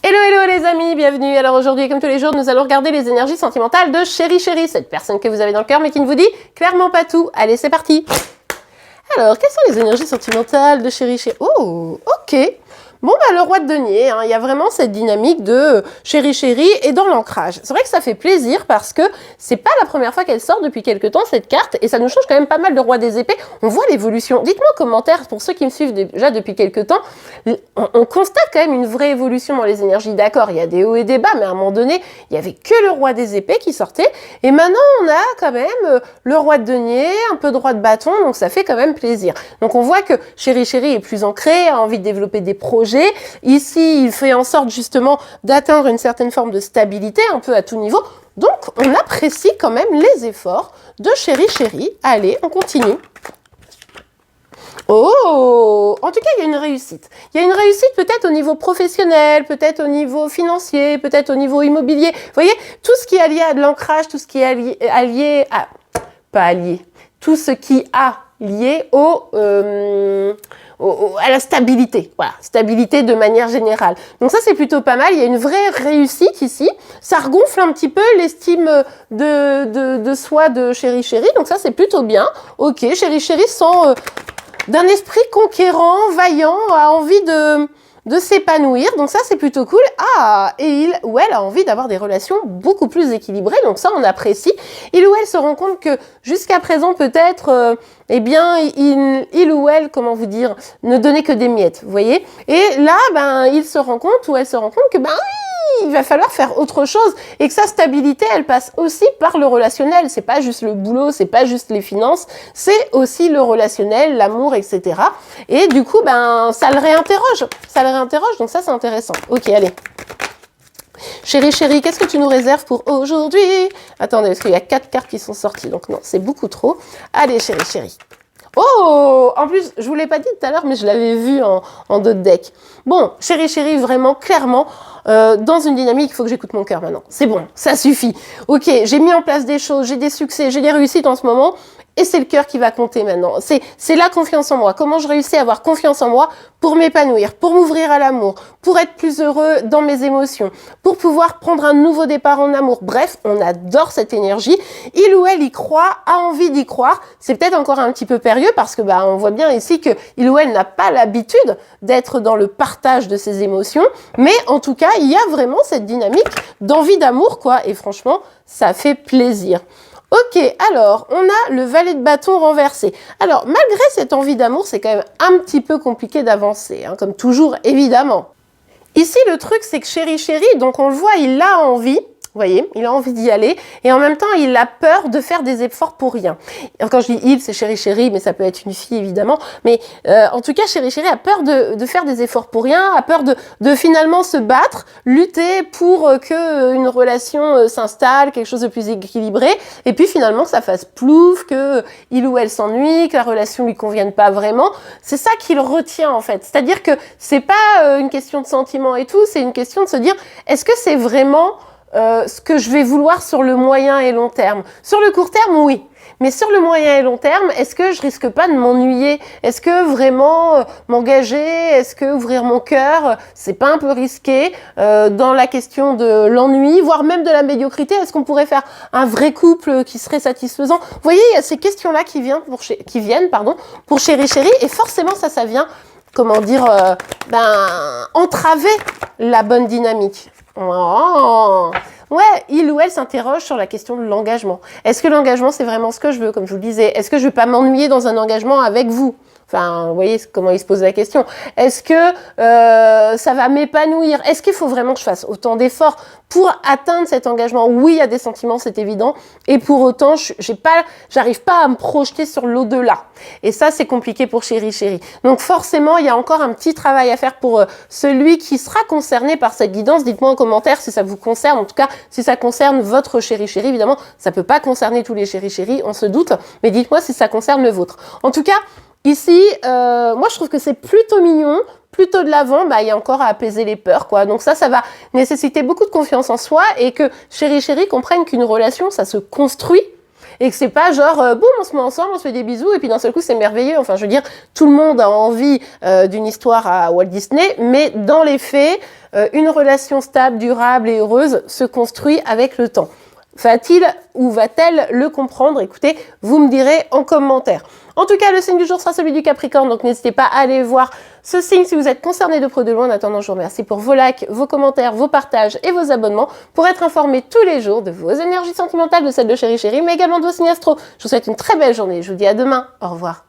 Hello hello les amis, bienvenue. Alors aujourd'hui, comme tous les jours, nous allons regarder les énergies sentimentales de Chéri Chéri, cette personne que vous avez dans le cœur mais qui ne vous dit clairement pas tout. Allez, c'est parti. Alors, quelles sont les énergies sentimentales de Chéri Chéri? Oh, ok. Bon, le roi de denier, il y a vraiment cette dynamique de Chéri Chéri et dans l'ancrage. C'est vrai que ça fait plaisir parce que c'est pas la première fois qu'elle sort depuis quelque temps, cette carte, et ça nous change quand même pas mal de roi des épées. On voit l'évolution. Dites-moi en commentaire, pour ceux qui me suivent déjà depuis quelque temps, on constate quand même une vraie évolution dans les énergies. D'accord, il y a des hauts et des bas, mais à un moment donné, il y avait que le roi des épées qui sortait, et maintenant on a quand même le roi de denier, un peu de roi de bâton, donc ça fait quand même plaisir. Donc on voit que Chéri Chéri est plus ancré, a envie de développer des projets. Ici, il fait en sorte justement d'atteindre une certaine forme de stabilité, un peu à tout niveau. Donc, on apprécie quand même les efforts de Chéri Chéri. Allez, on continue. Oh! En tout cas, il y a une réussite. Il y a une réussite peut-être au niveau professionnel, peut-être au niveau financier, peut-être au niveau immobilier. Vous voyez, tout ce qui est allié à de l'ancrage, tout ce qui est allié à... Pas allié. Tout ce qui a lié à la stabilité, voilà, stabilité de manière générale. Donc ça, c'est plutôt pas mal, il y a une vraie réussite ici, ça regonfle un petit peu l'estime de soi de Chéri Chéri, donc ça, c'est plutôt bien. Ok, Chéri Chéri sent d'un esprit conquérant, vaillant, a envie de s'épanouir, donc ça c'est plutôt cool. Ah, et il ou elle a envie d'avoir des relations beaucoup plus équilibrées, donc ça on apprécie. Il ou elle se rend compte que jusqu'à présent peut-être, eh bien il ou elle, comment vous dire, ne donnait que des miettes, vous voyez. Et là, il se rend compte ou elle se rend compte que il va falloir faire autre chose et que sa stabilité, elle passe aussi par le relationnel. C'est pas juste le boulot, c'est pas juste les finances, c'est aussi le relationnel, l'amour, etc. Et du coup, ça le réinterroge, donc ça, c'est intéressant. Ok, allez. Chéri Chéri, qu'est-ce que tu nous réserves pour aujourd'hui? Attendez, parce qu'il y a 4 cartes qui sont sorties, donc non, c'est beaucoup trop. Allez, Chéri Chéri. Oh, en plus, je vous l'ai pas dit tout à l'heure, mais je l'avais vu en d'autres decks. Bon, Chéri Chéri, vraiment, clairement, dans une dynamique, il faut que j'écoute mon cœur maintenant. C'est bon, ça suffit. Ok, j'ai mis en place des choses, j'ai des succès, j'ai des réussites en ce moment, et c'est le cœur qui va compter maintenant. C'est la confiance en moi. Comment je réussis à avoir confiance en moi pour m'épanouir, pour m'ouvrir à l'amour, pour être plus heureux dans mes émotions, pour pouvoir prendre un nouveau départ en amour. Bref, on adore cette énergie. Il ou elle y croit, a envie d'y croire. C'est peut-être encore un petit peu périlleux parce que on voit bien ici que il ou elle n'a pas l'habitude d'être dans le partage de ses émotions. Mais en tout cas, il y a vraiment cette dynamique d'envie d'amour, quoi. Et franchement, ça fait plaisir. Ok, alors, on a le valet de bâton renversé. Alors, malgré cette envie d'amour, c'est quand même un petit peu compliqué d'avancer, comme toujours, évidemment. Ici, le truc, c'est que Chéri Chéri, donc on le voit, il a envie. Vous voyez, il a envie d'y aller et en même temps, il a peur de faire des efforts pour rien. Quand je dis il, c'est Chéri Chéri, mais ça peut être une fille évidemment. Mais en tout cas, Chéri Chéri a peur de faire des efforts pour rien, a peur de finalement se battre, lutter pour que une relation s'installe, quelque chose de plus équilibré. Et puis finalement, que ça fasse plouf, que il ou elle s'ennuie, que la relation lui convienne pas vraiment. C'est ça qu'il retient en fait. C'est-à-dire que c'est pas une question de sentiment et tout, c'est une question de se dire est-ce que c'est vraiment ce que je vais vouloir sur le moyen et long terme. Sur le court terme, oui. Mais sur le moyen et long terme, est-ce que je risque pas de m'ennuyer? Est-ce que vraiment m'engager? Est-ce que ouvrir mon cœur, c'est pas un peu risqué dans la question de l'ennui, voire même de la médiocrité? Est-ce qu'on pourrait faire un vrai couple qui serait satisfaisant? Vous voyez, il y a ces questions-là qui viennent pour Chéri Chéri, et forcément ça vient, comment dire, entraver la bonne dynamique. Oh. Ouais, il ou elle s'interroge sur la question de l'engagement. Est-ce que l'engagement, c'est vraiment ce que je veux, comme je vous le disais? Est-ce que je ne vais pas m'ennuyer dans un engagement avec vous? Enfin, vous voyez comment il se pose la question. Est-ce que ça va m'épanouir? Est-ce qu'il faut vraiment que je fasse autant d'efforts pour atteindre cet engagement? Oui, il y a des sentiments, c'est évident. Et pour autant, j'arrive pas à me projeter sur l'au-delà. Et ça, c'est compliqué pour Chéri Chéri. Donc forcément, il y a encore un petit travail à faire pour celui qui sera concerné par cette guidance. Dites-moi en commentaire si ça vous concerne. En tout cas, si ça concerne votre Chéri Chéri. Évidemment, ça peut pas concerner tous les Chéri Chéri, on se doute. Mais dites-moi si ça concerne le vôtre. En tout cas, ici, moi je trouve que c'est plutôt mignon, plutôt de l'avant, il y a encore à apaiser les peurs, quoi. Donc ça va nécessiter beaucoup de confiance en soi et que Chéri Chéri comprenne qu'une relation, ça se construit et que c'est pas genre boum, on se met ensemble, on se fait des bisous et puis d'un seul coup c'est merveilleux. Enfin, je veux dire, tout le monde a envie d'une histoire à Walt Disney, mais dans les faits, une relation stable, durable et heureuse se construit avec le temps. Va-t-il ou va-t-elle le comprendre? Écoutez, vous me direz en commentaire. En tout cas, le signe du jour sera celui du Capricorne, donc n'hésitez pas à aller voir ce signe si vous êtes concerné de près ou de loin. En attendant, je vous remercie pour vos likes, vos commentaires, vos partages et vos abonnements pour être informé tous les jours de vos énergies sentimentales, de celles de Chéri Chéri, mais également de vos signes astro. Je vous souhaite une très belle journée. Je vous dis à demain. Au revoir.